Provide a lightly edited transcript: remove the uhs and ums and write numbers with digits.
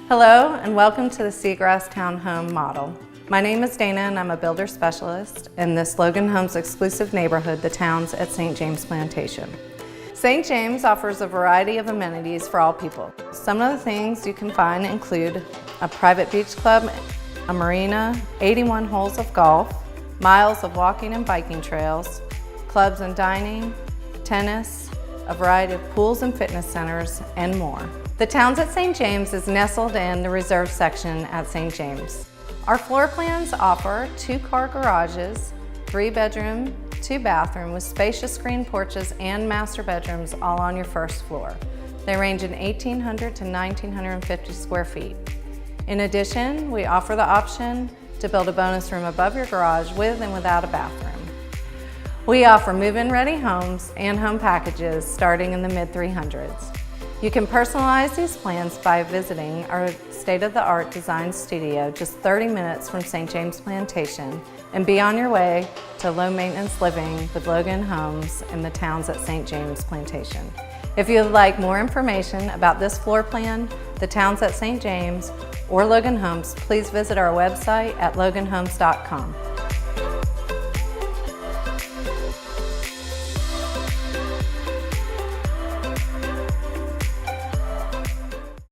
Hello and welcome to the Seagrass Townhome model. My name is Dana and I'm a builder specialist in this Logan Homes exclusive neighborhood, the Towns at St. James Plantation. St. James offers a variety of amenities for all people. Some of the things you can find include a private beach club, a marina, 81 holes of golf, miles of walking and biking trails, clubs and dining, tennis, a variety of pools and fitness centers, and more. The Towns at St. James is nestled in the reserve section at St. James. Our floor plans offer 2-car garages, 3-bedroom, 2-bathroom with spacious screen porches and master bedrooms all on your first floor. They range in 1,800 to 1,950 square feet. In addition, we offer the option to build a bonus room above your garage with and without a bathroom. We offer move-in ready homes and home packages starting in the mid-300s. You can personalize these plans by visiting our state-of-the-art design studio just 30 minutes from St. James Plantation and be on your way to low-maintenance living with Logan Homes in the Towns at St. James Plantation. If you would like more information about this floor plan, the Towns at St. James, or Logan Homes, please visit our website at loganhomes.com.